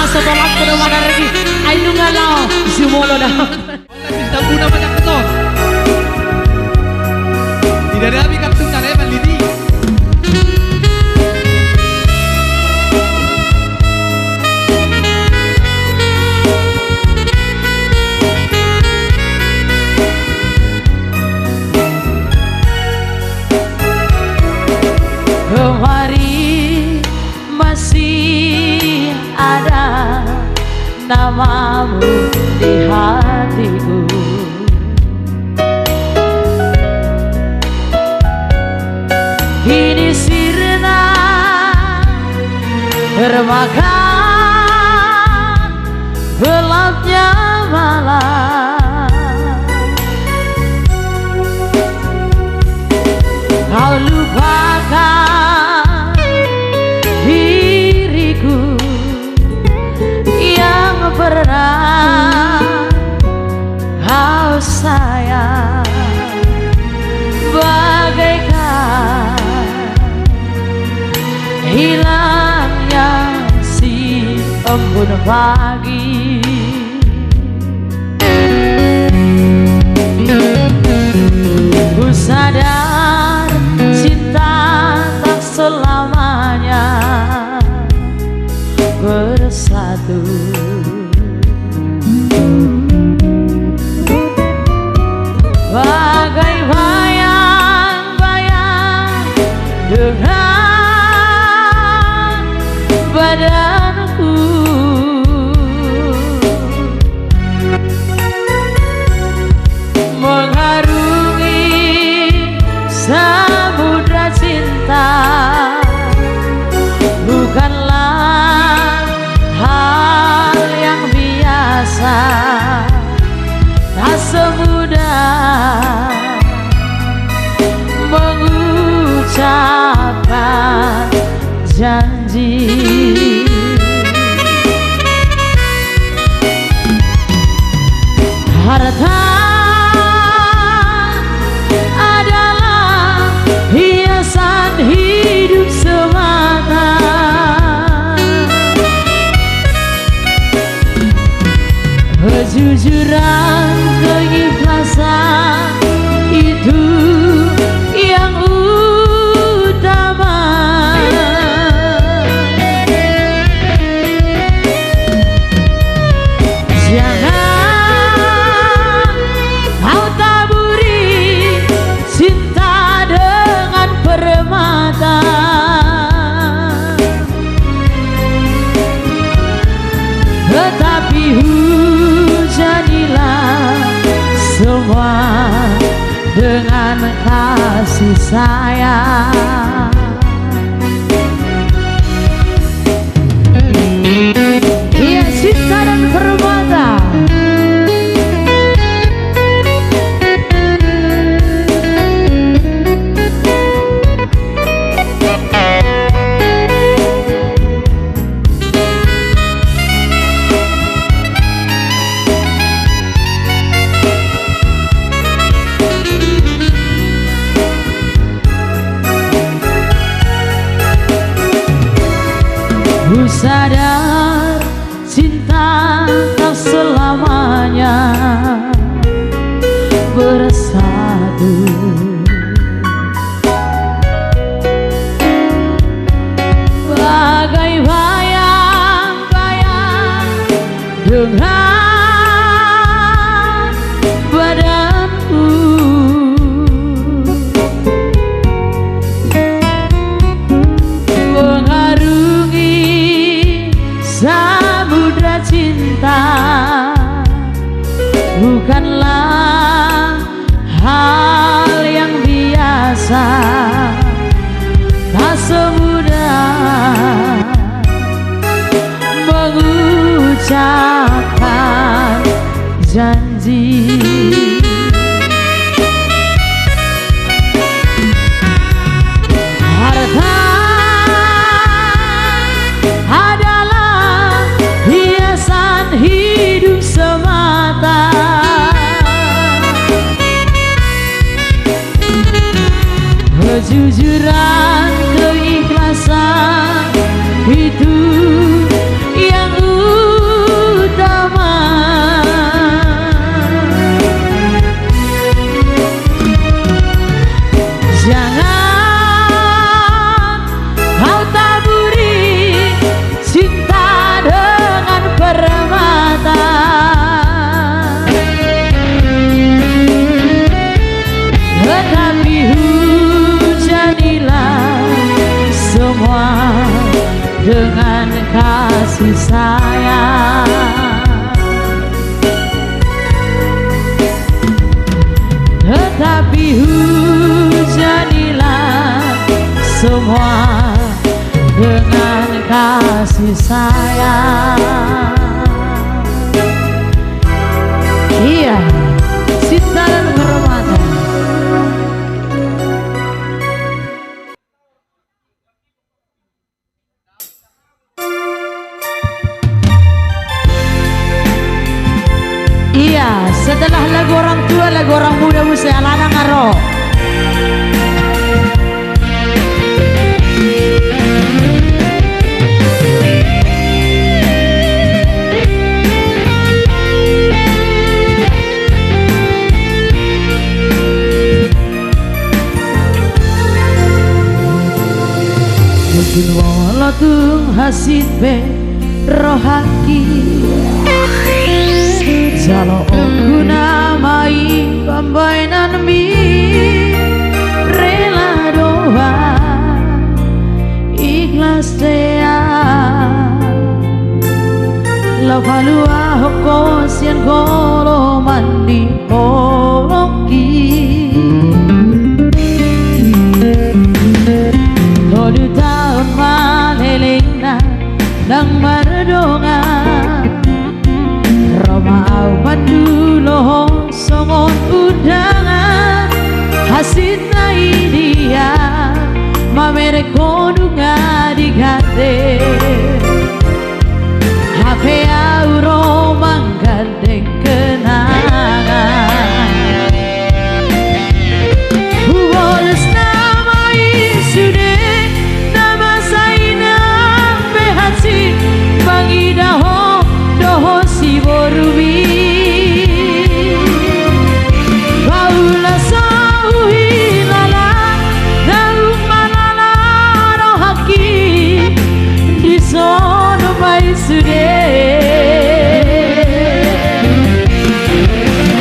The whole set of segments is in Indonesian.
setelah perumahan lagi ayo ngalau simolo dah Bisa guna banyak betul. Tidak ada habis kartu caranya Lidi. Kemari masih ada namamu di hatiku. Kini sirna termakan gelapnya malam. Kau lupakan diriku yang pernah kau sayang, bagaikan hilangnya si embun pagi. Ku sadar cinta tak selamanya bersatu. Bagai bayang-bayang dengan badanku, mengharungi samudra cinta. Bukanlah hal yang biasa, tak semudah mengucapkan janji. Harta adalah hiasan hidup semata. Kejujuran, keikhlasan itu yang utama. Jangan kau taburi cinta dengan permata. Tetapi hujanilah semua dengan kasih sayang. Iya, cinta dan permata. Ku sadar cinta tak selamanya bersatu. Bagai bayang-bayang dengan badanku, samudra cinta. Bukanlah hal yang biasa, tak semudah mengucapkan janji. Harta adalah hiasan hidup semata. Kejujuran, keikhlasan itu yang dengan kasih sayang. Tetapi hujanilah semua dengan kasih sayang. Iya, cinta dan kehormatan. Iya, setelah lagu orang tua, lagu orang muda mesti alana ngaro. Mungkin walau tung hasil be rohaki jalo aku namai pembainan mi rela doa ikhlas dea lavalua hoko sian kolo mandi holoki Tolu tahun malelena nang merdonga Roma au mandulo songon undangan hasitna dia mamere konunga digande HP au Roma gandeng kenangan Huboles nama isude nama saina behati bangidaho doho si borubi Paula sauhi lala daung malala rohaki di sono mai sude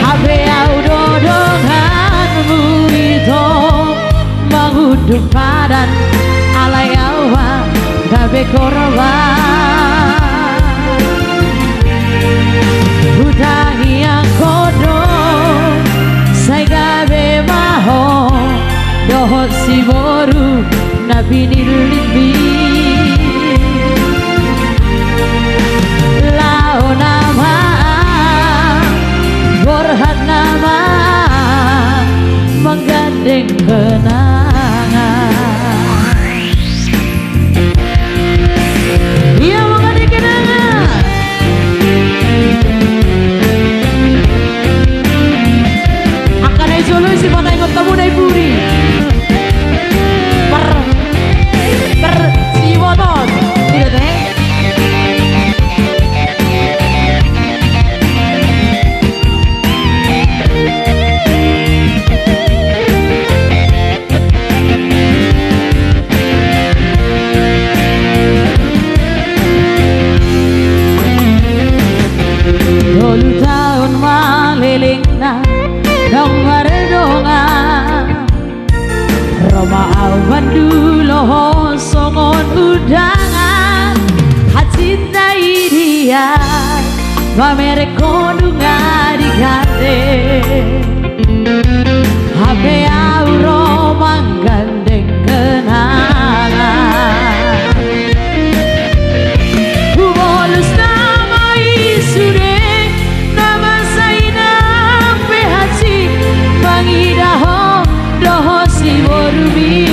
Habe au dodonganmu itu menguduk padan alai awa gabe korban Hutangi yang kodo Saya gabe maho Dohot si boru Nabi nilitbi Lao nama Borhat nama Menggandeng kenangan Iya menggandeng kenangan Solusi mana yang kamu naik puri si motor tidak teh Dulu tahun malelingna dong merdonga Roma au mandulo songon undangan hacinta dia mamere konunga digande HP au Roma gandeng kenangan Hubolus nama isude nama saina behati bangidaho doho si borubi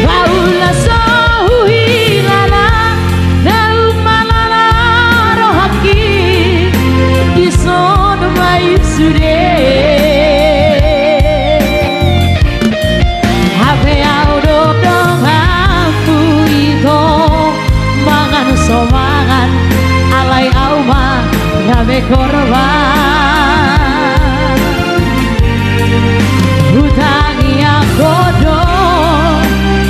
Paula sauhi lala daung malala rohaki di sono mai sude Habe au dodonganku itu mangan somangan alai auma gabe korban Hutangi yang kodoh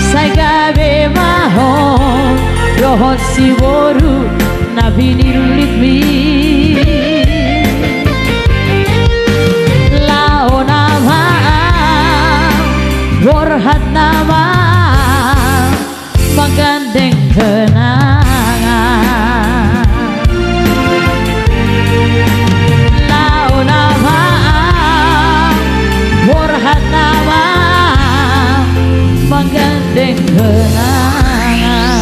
Saya gabe maho Dohot si boru Nabi nirulitmi Lao nama Borhat nama kenangan.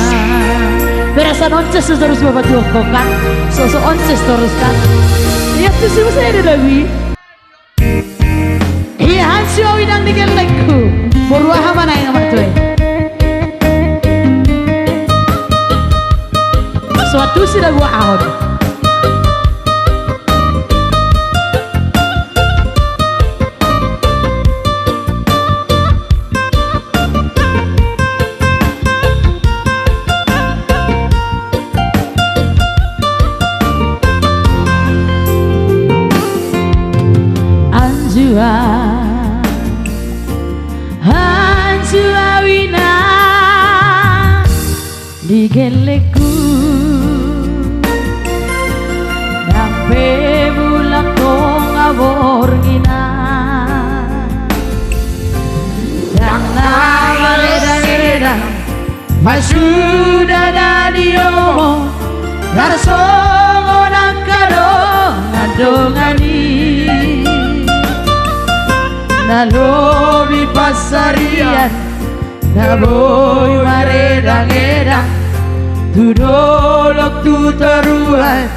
Berasa onces terus Bapak Joko kan, sosok onces terus kan. Lihat tuh sih saya ada lagi. Iya Hansio Widang di gelekku, Boruaha mana yang nomor tuh? Suatu sudah gua ahon. Anjua wina di geleku nampe bulak kong abor ngina dang naledang masuda dadi omo garsongo nakado ngadongani nalobi pasarian naboy maredang-edang tudolok tu teruan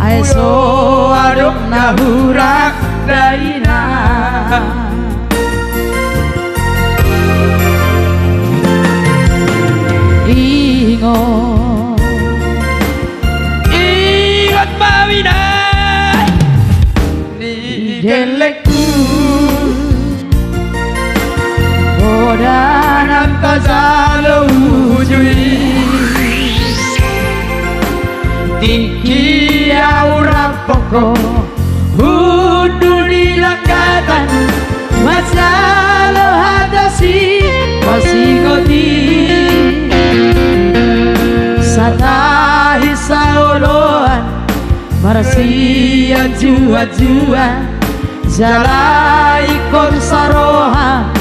aeso adong nahurak daina ingot mawina ni gelekku Danang kasalo ujui Tingki aura poko Hudu di langkatan Masalo hadasi Masigoti Satahi saoloan Marasian jua-jua Jalai konsaroha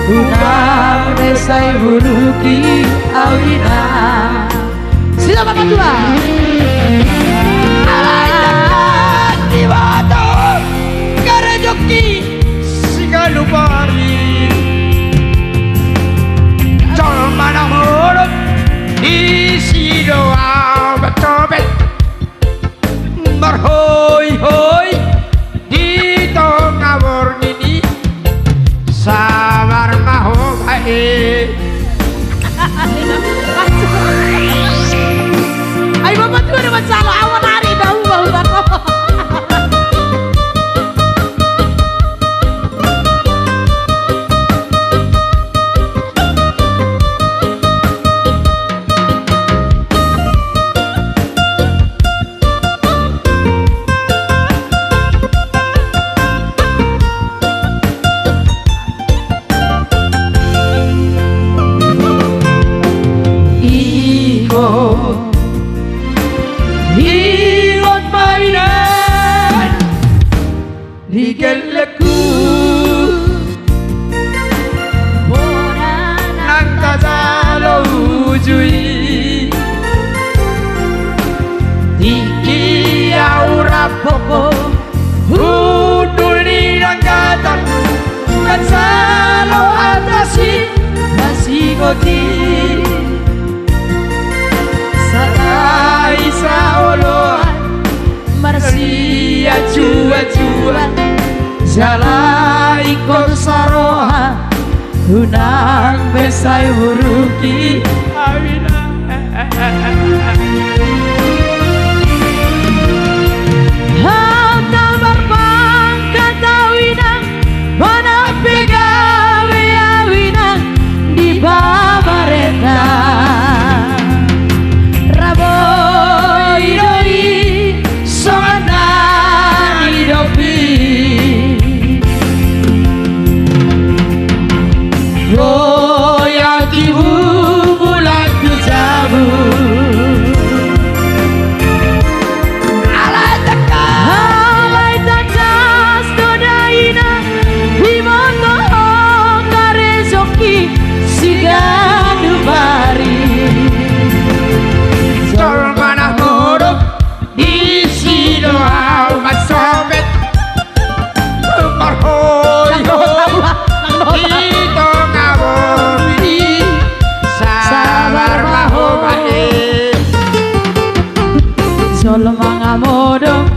Unang desai buruki awina Sila Bapak Tua Alaitan di batu Garejoki Sigalupari Jol mana mulut Di sidoa betobet Berhoi-hoi Di tongawor nini Sabar maho bae. Ay Bapak tuh ada masalah awan hari dah bau Bapak. Ingot mainan di geleku nang kasalo ujui Tiki aura poko hudul di langkatan kasalo atasi masih goti Satai saoloan Marsia jua-jua Jalai konsaroha Unang besai huruki Awina Hata berbangkat awinang Mana pegawe awinang Di babareta Royalty Solo mga modong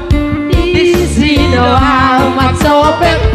di sino amat sopeng